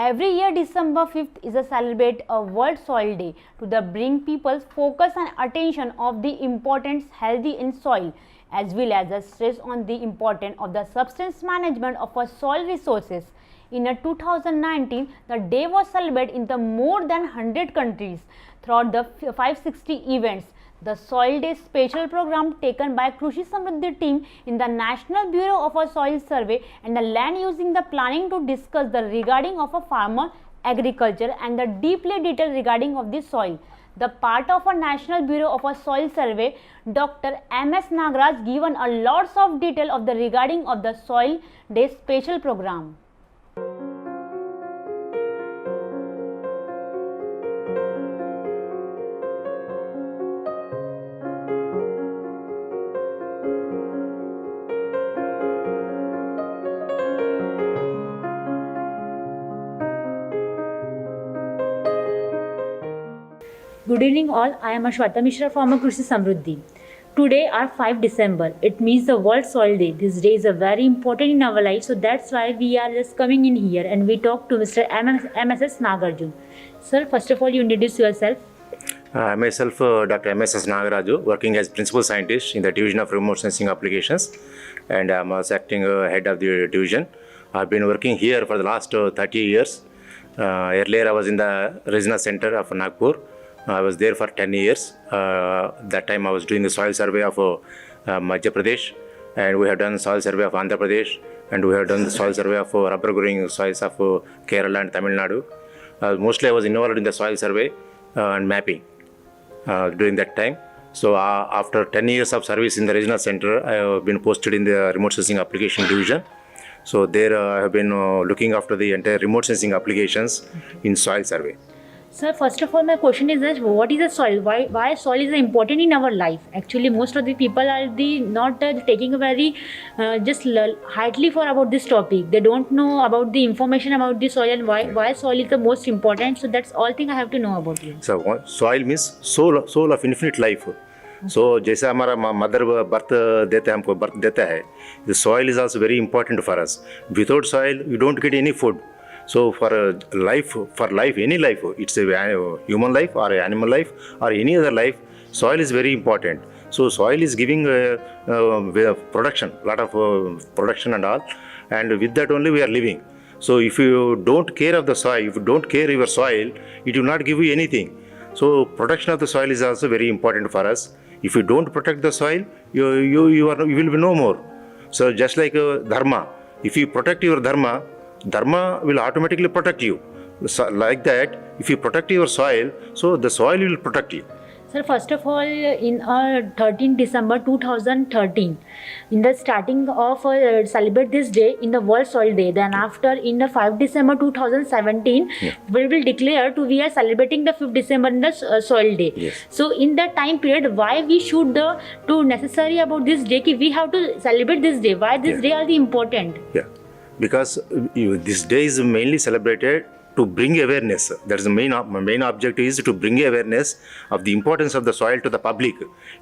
Every year December 5th is a celebrate a World Soil Day to the bring people's focus and attention of the importance healthy in soil as well as the stress on the importance of the substance management of our soil resources. In 2019, the day was celebrated in the more than 100 countries throughout the 560 events. The Soil Day special program taken by Krishi Samruddhi team in the National Bureau of a Soil Survey and the land using the planning to discuss the regarding of a farmer agriculture and the deeply detail regarding of the soil. The part of a National Bureau of a Soil Survey, Dr. M.S. Nagaraj given a lots of detail of the regarding of the Soil Day special program. Good evening all, I am Ashwata Mishra from Krishi Samruddhi. Today are 5 December, it means the World Soil Day. This day is a very important in our life, so that's why we are just coming in here and we talk to Mr. MSS Nagaraju. Sir, first of all you introduce yourself. Myself, Dr. M.S. Nagaraju, working as Principal Scientist in the Division of Remote Sensing Applications, and I'm also acting head of the division. I've been working here for the last 30 years. Earlier I was in the Regional Center of Nagpur. I was there for 10 years. That time I was doing the soil survey of Madhya Pradesh, and we have done soil survey of Andhra Pradesh, and we have done the soil survey of rubber growing soils of Kerala and Tamil Nadu. Mostly I was involved in the soil survey and mapping during that time. So after 10 years of service in the regional center, I have been posted in the remote sensing application division. So there I have been looking after the entire remote sensing applications in soil survey. Sir, first of all my question is that what is the soil? Why soil is important in our life? Actually most of the people are not taking a very just lightly for about this topic. They don't know about the information about the soil and why soil is the most important. So that's all thing I have to know about you. So soil means soul of infinite life. So जैसा हमारा mother birth देता है, हमको birth देता है, the soil is also very important for us. Without soil you don't get any food. So for life, any life, it's a human life or animal life or any other life, soil is very important. So soil is giving production, lot of production and all, and with that only we are living. So if you don't care of the soil, if you don't care your soil, it will not give you anything. So protection of the soil is also very important for us. If you don't protect the soil, you will be no more. So just like dharma, if you protect your dharma will automatically protect you. So like that, if you protect your soil, so the soil will protect you. Sir, first of all, in 13 December 2013, in the starting of celebrate this day in the World Soil Day. Then after in the 5 December 2017, we will declare we are celebrating the 5th December in the Soil Day. Yes. So in that time period, why we should to necessary about this day? We have to celebrate this day. Why this day are the important? Yeah, because this day is mainly celebrated to bring awareness. That is the main objective is to bring awareness of the importance of the soil to the public.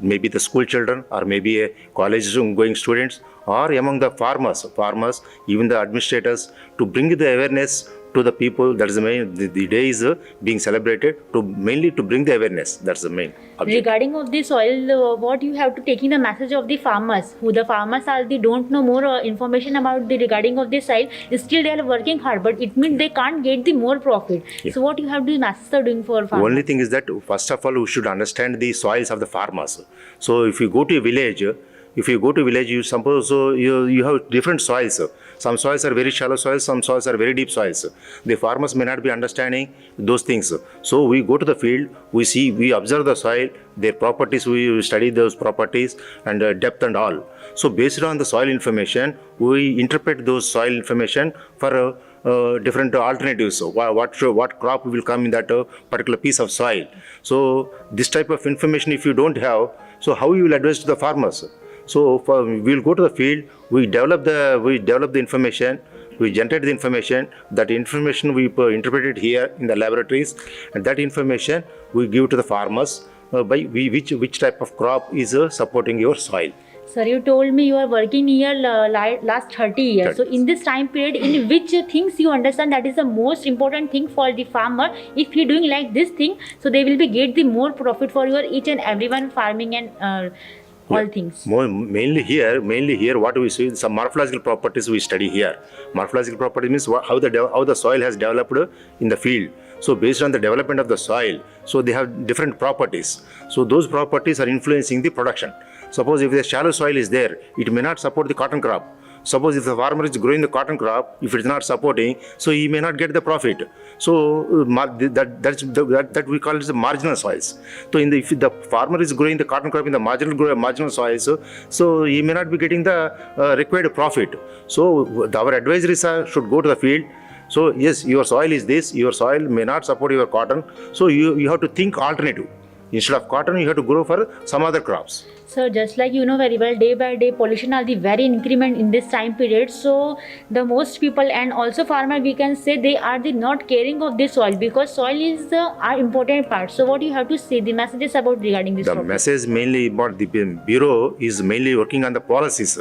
Maybe the school children or maybe a college going students or among the farmers, even the administrators, to bring the awareness to the people. That is the main, the day is being celebrated to mainly to bring the awareness. That's the main objective. Regarding of the soil, what you have to take in the message of the farmers, who the farmers are, they don't know more information about the regarding of the soil, still they are working hard, but it means they can't get the more profit. So what you have to message are doing for farmers? Only thing is that first of all we should understand the soils of the farmers. So if you go to a village, you suppose you have different soils. Some soils are very shallow soils, some soils are very deep soils. The farmers may not be understanding those things. So we go to the field, we observe the soil, their properties, we study those properties and depth and all. So based on the soil information, we interpret those soil information for different alternatives. So what crop will come in that particular piece of soil. So this type of information if you don't have, so how you will advise to the farmers? So we will go to the field, we develop the information, we generate the information. That information we interpret it here in the laboratories, and that information we give to the farmers by which type of crop is supporting your soil. Sir, you told me you are working here last 30 years. So in this time period, in which things you understand that is the most important thing for the farmer? If he doing like this thing, so they will be get the more profit for your each and everyone farming and all things. Mainly here, what we see, some morphological properties we study here. Morphological property means how the soil has developed in the field. So based on the development of the soil, so they have different properties. So those properties are influencing the production. Suppose if the shallow soil is there, it may not support the cotton crop. Suppose if the farmer is growing the cotton crop, if it is not supporting, so he may not get the profit. So that we call it the marginal soils. So if the farmer is growing the cotton crop in the marginal soils, so he may not be getting the required profit. So our advisories should go to the field. So yes, your soil is this, your soil may not support your cotton. So you have to think alternative. Instead of cotton, you have to grow for some other crops. So just like you know very well, day by day pollution are the very increment in this time period. So the most people and also farmer, we can say they are the not caring of the soil, because soil is our important part. So what you have to say, the messages about regarding this The topic? message mainly about the Bureau is mainly working on the policies.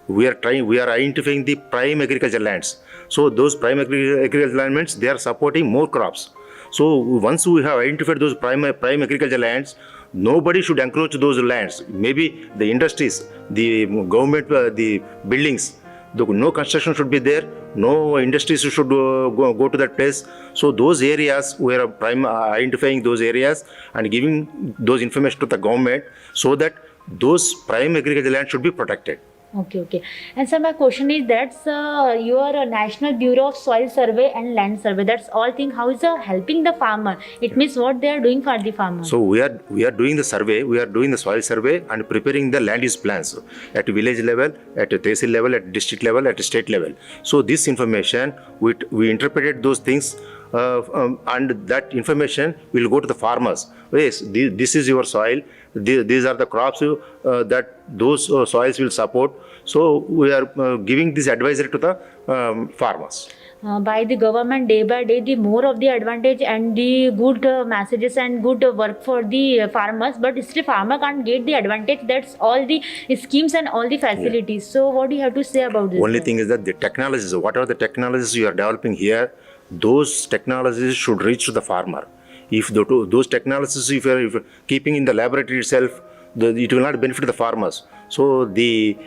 We are identifying the prime agricultural lands. So those prime agricultural lands, they are supporting more crops. So once we have identified those prime agricultural lands, nobody should encroach those lands. Maybe the industries, the government, the buildings, no construction should be there. No industries should go to that place. So those areas, we are identifying those areas and giving those information to the government so that those prime agricultural lands should be protected. Okay. And sir, my question is that your National Bureau of Soil Survey and Land Survey, that's all thing, how is helping the farmer? It means what they are doing for the farmer. So we are doing the survey, we are doing the soil survey and preparing the land use plans at village level, at tehsil level, at district level, at state level. So this information, we interpreted those things and that information will go to the farmers. Yes, this is your soil. These are the crops that those soils will support. So we are giving this advisory to the farmers. By the government, day by day, the more of the advantage and the good messages and good work for the farmers, but still farmer can't get the advantage. That's all the schemes and all the facilities. So what do you have to say about this? Only thing is that the technologies, whatever the technologies you are developing here, those technologies should reach to the farmer. If those technologies, if you are keeping in the laboratory itself, it will not benefit the farmers. So the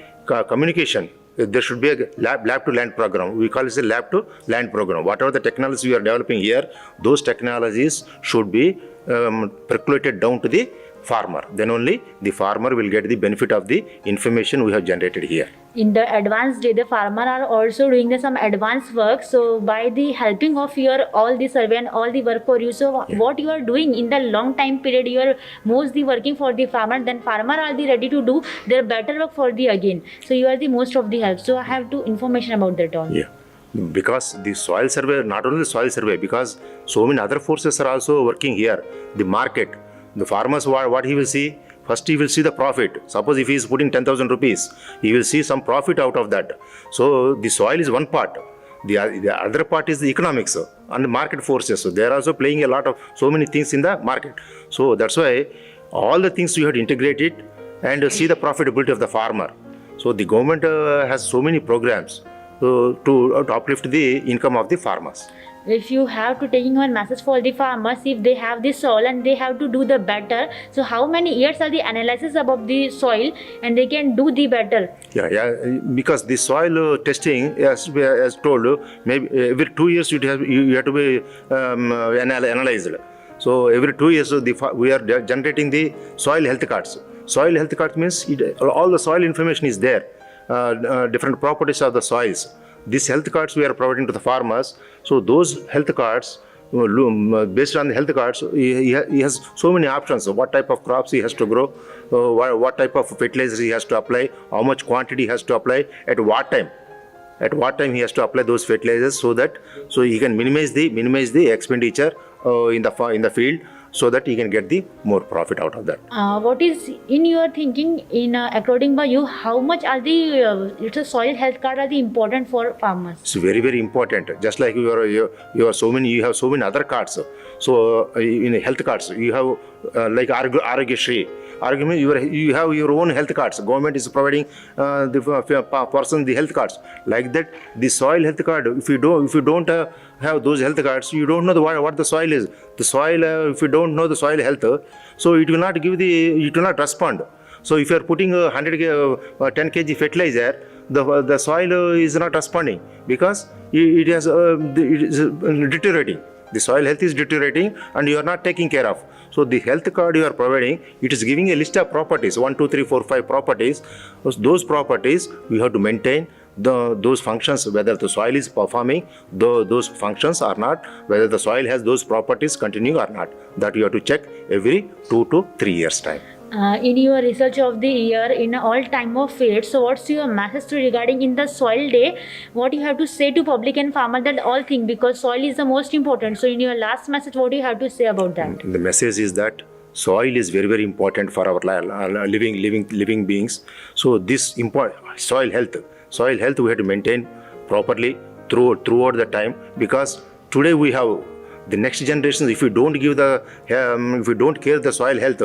communication, there should be a lab to land program. We call it a lab to land program. Whatever the technologies we are developing here, those technologies should be percolated down to the farmer. Then only the farmer will get the benefit of the information we have generated here. In the advanced day, the farmer are also doing some advanced work. So by the helping of your all the survey and all the work for you, so what you are doing in the long time period, you are mostly working for the farmer, then farmer are the ready to do their better work for the again. So you are the most of the help. So I have to information about that all. Yeah. Because the soil survey, not only the soil survey, because so many other forces are also working here. The market, the farmers, what he will see, first he will see the profit. Suppose if he is putting 10,000 rupees, he will see some profit out of that. So the soil is one part. The other part is the economics and the market forces. So they are also playing a lot of so many things in the market. So that's why all the things you have to integrate it and see the profitability of the farmer. So the government has so many programs to uplift the income of the farmers. If you have to taking one message for the farmers, if they have the soil and they have to do the better, so how many years are the analysis about the soil and they can do the better? Yeah, because the soil testing, as told, maybe every 2 years you have to be analyzed. So every 2 years we are generating the soil health cards. Soil health card means all the soil information is there, different properties of the soils. These health cards we are providing to the farmers. So those health cards, based on the health cards, he has so many options. What type of crops he has to grow, what type of fertilizer he has to apply, how much quantity he has to apply, at what time. At what time he has to apply those fertilizers, so he can minimize the expenditure in the field, so that he can get the more profit out of that. What is in your thinking, in according by you, how much are the soil health card are the important for farmers? It's very, very important. Just like you have so many other cards. So in health cards, you have like Arogya Shri. argument, you have your own health cards. Government is providing the person the health cards. Like that, the soil health card. If you don't have those health cards, you don't know what the soil is. The soil, if you don't know the soil health, so it will not respond. So if you are putting 10 kg fertilizer, the soil is not responding because it is deteriorating. The soil health is deteriorating and you are not taking care of. So the health card you are providing, it is giving a list of properties, 1, 2, 3, 4, 5 properties. Those properties we have to maintain those functions, whether the soil is performing those functions or not, whether the soil has those properties continuing or not. That you have to check every 2 to 3 years time. In your research of the year, in all time of faith, so what's your message regarding in the soil day? What you have to say to public and farmer that all thing, because soil is the most important. So in your last message, what do you have to say about that? The message is that soil is very, very important for our living beings. So this soil health we have to maintain properly throughout the time, because today we have the next generation. If we don't give if we don't care the soil health,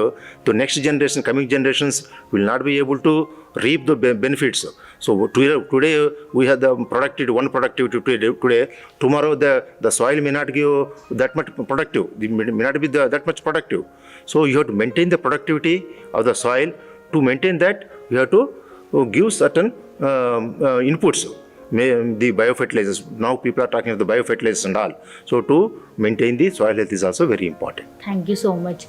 the next generation, coming generations will not be able to reap the benefits. So today we have the productivity today. Tomorrow the soil may not give that much productive. It may not be that much productive. So you have to maintain the productivity of the soil. To maintain that, you have to give certain inputs. The biofertilizers. Now people are talking about the biofertilizers and all. So to maintain the soil health is also very important. Thank you so much.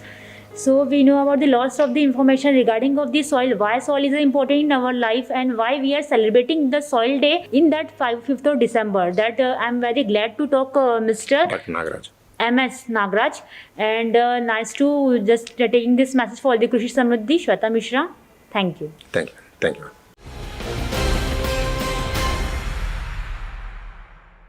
So we know about the lots of the information regarding of the soil, why soil is important in our life and why we are celebrating the soil day in that 5th of December. That I'm very glad to talk Mr. Dr. Nagaraj. MS Nagaraj, and nice to just taking this message for the Krishi Samruddhi, Shweta Mishra. Thank you. Thank you.